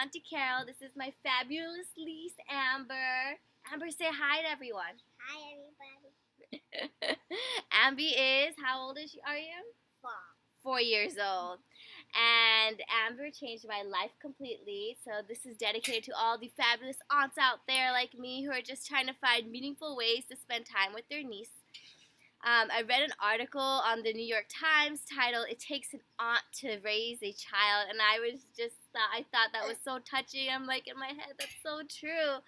Auntie Carol. This is my fabulous niece, Amber. Amber, say hi to everyone. Hi, everybody. Amber is, how old are you? 4. 4 years old. And Amber changed my life completely. So this is dedicated to all the fabulous aunts out there like me who are just trying to find meaningful ways to spend time with their niece. I read an article on the New York Times titled "It Takes an Aunt to Raise a Child," and I thought that was so touching. I'm like in my head, that's so true.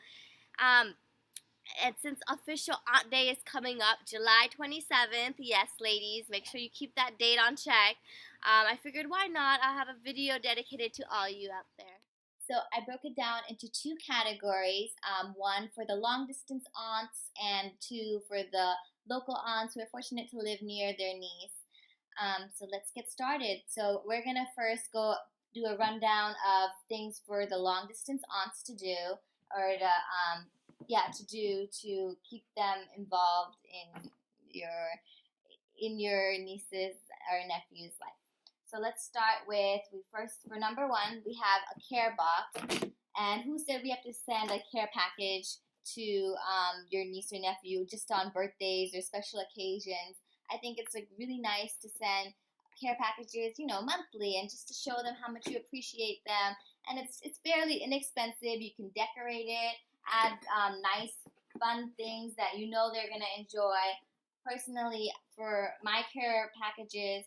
And since official Aunt Day is coming up, July 27th, yes, ladies, make sure you keep that date on check. I figured why not? I'll have a video dedicated to all you out there. So I broke it down into 2 categories, one for the long distance aunts and 2 for the local aunts who are fortunate to live near their niece. So let's get started. So we're going to first go do a rundown of things for the long distance aunts to do, or to keep them involved in your niece's or nephew's life. So let's start with, for number 1, we have a care box. And who said we have to send a care package to your niece or nephew just on birthdays or special occasions? I think it's really nice to send care packages, monthly, and just to show them how much you appreciate them. And it's fairly inexpensive. You can decorate it, add nice, fun things that they're going to enjoy. Personally, for my care packages,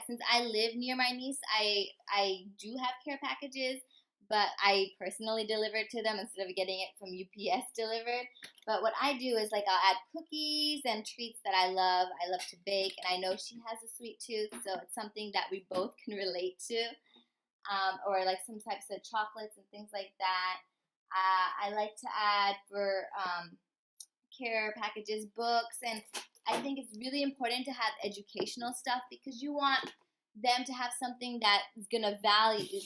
since I live near my niece, I do have care packages, but I personally deliver it to them instead of getting it from UPS delivered. But what I do is I'll add cookies and treats that I love. I love to bake, and I know she has a sweet tooth, so it's something that we both can relate to. Or some types of chocolates and things like that. I like to add for care packages books, and I think it's really important to have educational stuff because you want them to have something that is going to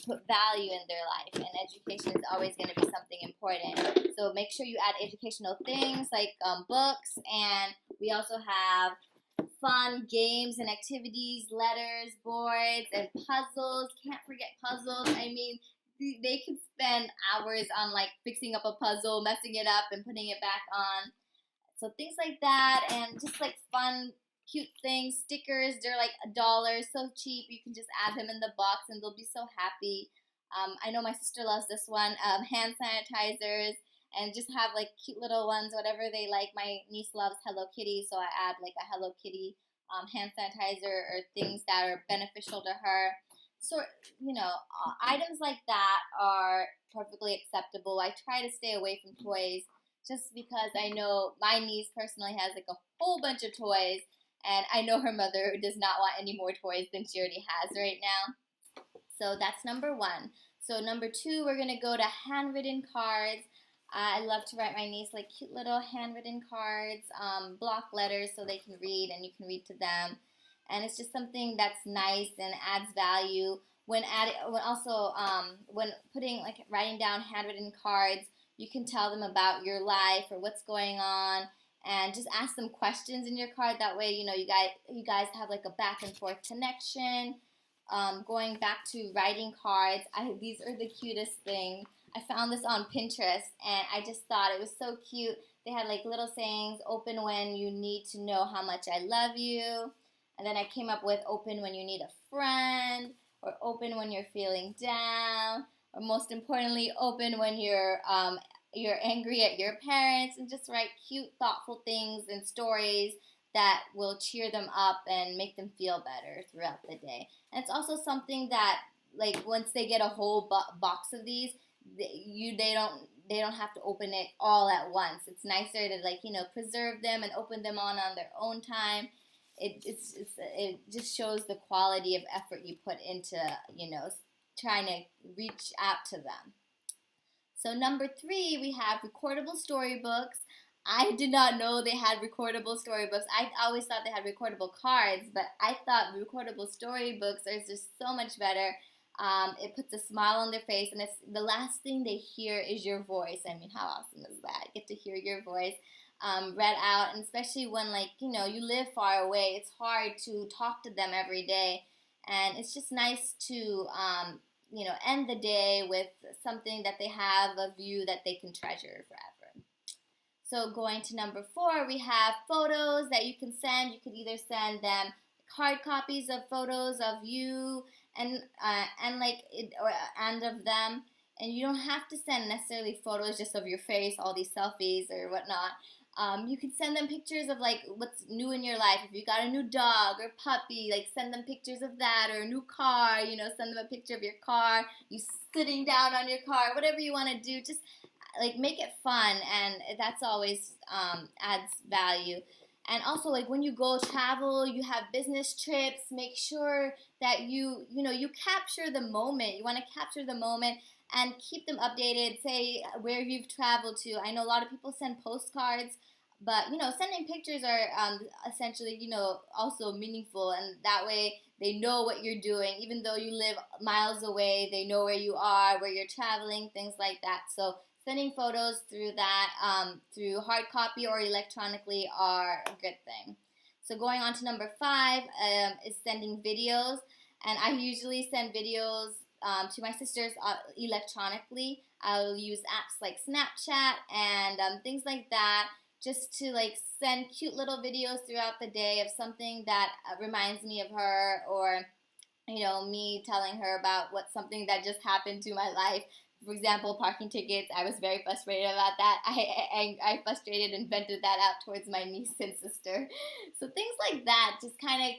put value in their life, and education is always going to be something important. So make sure you add educational things like books, and we also have fun games and activities, letters, boards, and puzzles. Can't forget puzzles. I mean, they could spend hours on fixing up a puzzle, messing it up, and putting it back on. So things like that, and just fun, cute things. Stickers, they're $1, so cheap. You can just add them in the box, and they'll be so happy. I know my sister loves this one. Hand sanitizers, and just have cute little ones, whatever they like. My niece loves Hello Kitty, so I add a Hello Kitty hand sanitizer or things that are beneficial to her. So, items like that are perfectly acceptable. I try to stay away from toys just because I know my niece personally has a whole bunch of toys, and I know her mother does not want any more toys than she already has right now. So that's number 1. So number 2, we're going to go to handwritten cards. I love to write my niece cute little handwritten cards, block letters so they can read and you can read to them. And it's just something that's nice and adds value. When writing down handwritten cards, you can tell them about your life or what's going on, and just ask them questions in your card. That way, you guys have a back and forth connection. Going back to writing cards, these are the cutest thing. I found this on Pinterest, and I just thought it was so cute. They had little sayings: open when you need to know how much I love you. And then I came up with open when you need a friend, or open when you're feeling down, or most importantly, open when you're angry at your parents. And just write cute, thoughtful things and stories that will cheer them up and make them feel better throughout the day. And it's also something that once they get a whole box of these, they don't have to open it all at once. It's nicer to preserve them and open them on their own time. It just shows the quality of effort you put into trying to reach out to them. So number 3, we have recordable storybooks. I did not know they had recordable storybooks. I always thought they had recordable cards, but I thought recordable storybooks are just so much better. It puts a smile on their face, and it's the last thing they hear is your voice. I mean, how awesome is that? Get to hear your voice read out, and especially when you live far away, it's hard to talk to them every day, and it's just nice to end the day with something that they have, a view that they can treasure forever. So going to number 4, we have photos that you can send. You could either send them hard copies of photos of you and of them, and you don't have to send necessarily photos just of your face, all these selfies or whatnot. You can send them pictures of like what's new in your life. If you got a new dog or puppy, like send them pictures of that, or a new car, send them a picture of your car, you sitting down on your car, whatever you want to do. Just like make it fun, and that's always adds value. And also, like when you go travel, you have business trips, make sure that you capture the moment. You want to capture the moment and keep them updated. Say where you've traveled to. I know a lot of people send postcards, but sending pictures are essentially also meaningful, and that way they know what you're doing. Even though you live miles away, they know where you are, where you're traveling, things like that. So sending photos through that, through hard copy or electronically, are a good thing. So going on to number 5 is sending videos, and I usually send videos to my sisters electronically. I'll use apps like Snapchat and things like that, just to like send cute little videos throughout the day of something that reminds me of her, or me telling her about something that just happened to my life. For example, parking tickets. I was very frustrated about that. I frustrated and vented that out towards my niece and sister. So things like that just kind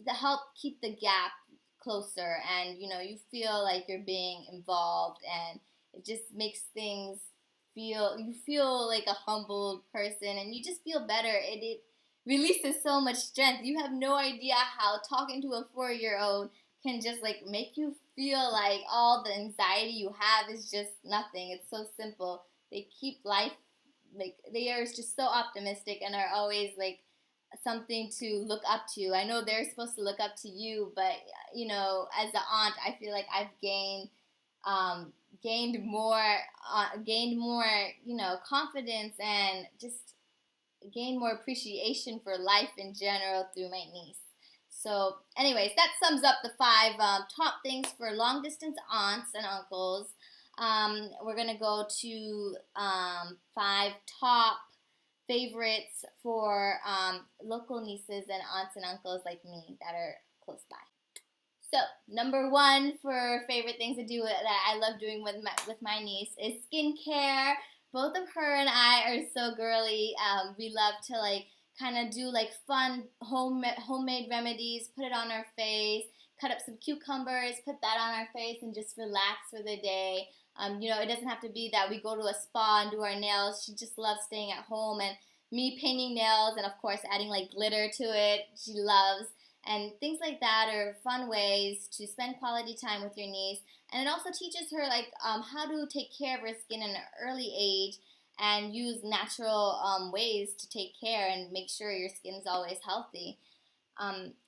of help keep the gap closer, and you feel like you're being involved, and it just makes things you feel like a humbled person, and you just feel better. It releases so much strength. You have no idea how talking to a 4-year-old can just like make you feel like all the anxiety you have is just nothing. It's so simple. They keep life, like they are just so optimistic and are always like something to look up to. I know they're supposed to look up to you, but as an aunt, I feel like I've gained more confidence, and just gained more appreciation for life in general through my niece. So anyways, that sums up the 5 top things for long distance aunts and uncles. We're gonna go to 5 top favorites for local nieces and aunts and uncles like me that are close by. So number 1 for favorite things to do that I love doing with my niece is skincare. Both of her and I are so girly. We love to like kind of do like fun homemade remedies, put it on our face, cut up some cucumbers, put that on our face, and just relax for the day. It doesn't have to be that we go to a spa and do our nails. She just loves staying at home, and me painting nails, and of course adding like glitter to it, she loves. And things like that are fun ways to spend quality time with your niece. And it also teaches her like how to take care of her skin in an early age, and use natural ways to take care and make sure your skin is always healthy.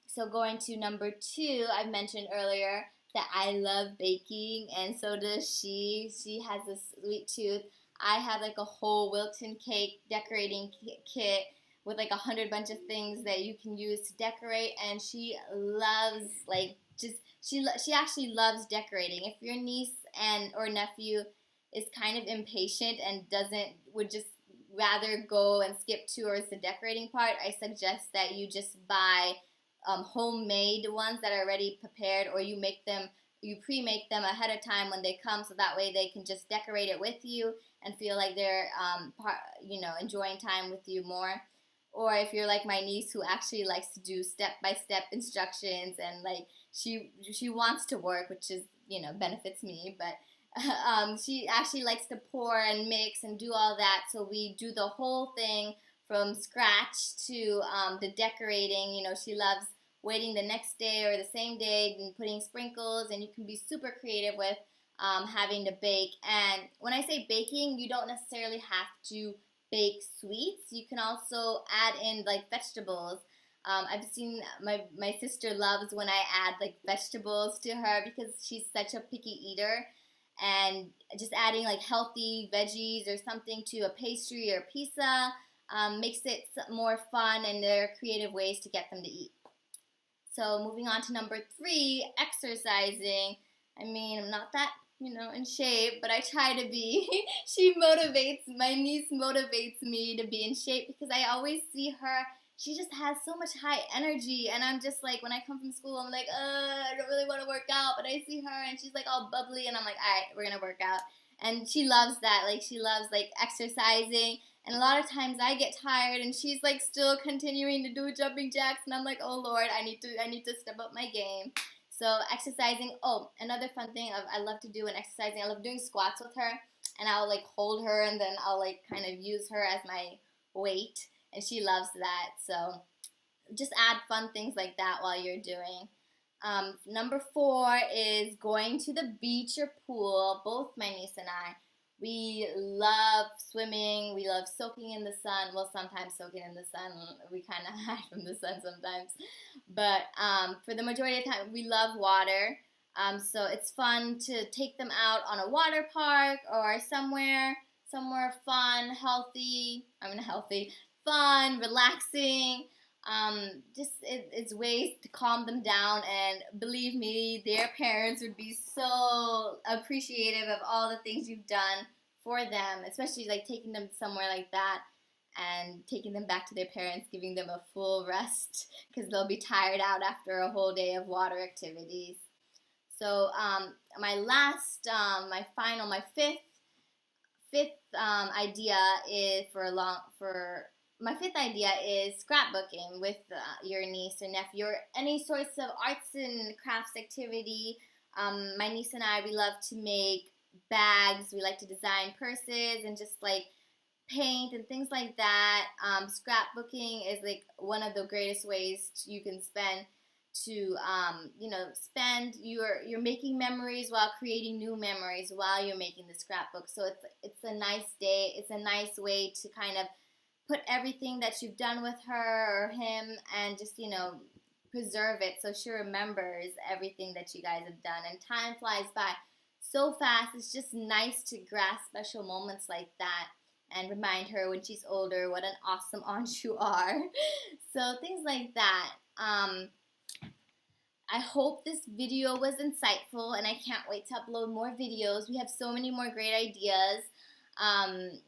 So going to number 2, I mentioned earlier that I love baking, and so does she. She has a sweet tooth. I have like a whole Wilton cake decorating kit with like 100 bunch of things that you can use to decorate, and she loves she actually loves decorating. If your niece or nephew is kind of impatient and would just rather go and skip towards the decorating part, I suggest that you just buy homemade ones that are already prepared, or you pre-make them ahead of time when they come, so that way they can just decorate it with you and feel like they're enjoying time with you more. Or if you're like my niece, who actually likes to do step-by-step instructions, and like she wants to work, which is benefits me, but she actually likes to pour and mix and do all that. So we do the whole thing from scratch to the decorating. She loves waiting the next day or the same day and putting sprinkles, and you can be super creative with having to bake. And when I say baking, you don't necessarily have to bake sweets. You can also add in like vegetables. I've seen my sister loves when I add like vegetables to her, because she's such a picky eater, and just adding like healthy veggies or something to a pastry or pizza makes it more fun, and there are creative ways to get them to eat. So moving on to number 3, exercising. I mean, I'm not that, in shape, but I try to be. My niece motivates me to be in shape because I always see her. She just has so much high energy, and I'm just like, when I come from school, I'm like, I don't really want to work out, but I see her, and she's like all bubbly, and I'm like, all right, we're gonna work out. And she loves that. Like, she loves like exercising. And a lot of times I get tired, and she's like still continuing to do jumping jacks, and I'm like, oh Lord, I need to step up my game. So exercising. Oh, another fun thing I love to do in exercising, I love doing squats with her, and I'll like hold her, and then I'll like kind of use her as my weight, and she loves that. So just add fun things like that while you're doing. Number 4 is going to the beach or pool. Both my niece and I, we love swimming. We love soaking in the sun. Well, sometimes soaking in the sun. We kind of hide from the sun sometimes. But for the majority of the time, we love water. So it's fun to take them out on a water park or somewhere fun, fun, relaxing. It's ways to calm them down, and believe me, their parents would be so appreciative of all the things you've done for them, especially like taking them somewhere like that and taking them back to their parents, giving them a full rest because they'll be tired out after a whole day of water activities. So my fifth idea is my fifth idea is scrapbooking with your niece or nephew, or any sorts of arts and crafts activity. My niece and I, we love to make bags. We like to design purses and just like paint and things like that. Scrapbooking is like one of the greatest ways you can spend you're making memories while creating new memories while you're making the scrapbook. So it's a nice day. It's a nice way to kind of put everything that you've done with her or him and just, preserve it so she remembers everything that you guys have done. And time flies by so fast. It's just nice to grasp special moments like that and remind her when she's older what an awesome aunt you are. So things like that. I hope this video was insightful, and I can't wait to upload more videos. We have so many more great ideas.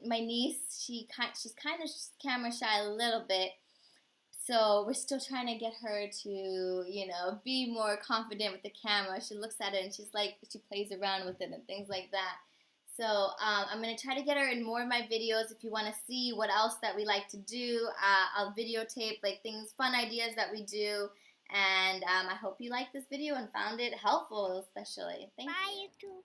My niece, she's kind of camera shy a little bit, so we're still trying to get her to, be more confident with the camera. She looks at it and she plays around with it and things like that. So I'm going to try to get her in more of my videos. If you want to see what else that we like to do, I'll videotape like fun ideas that we do. And I hope you liked this video and found it helpful, especially. Thank you. Bye, YouTube.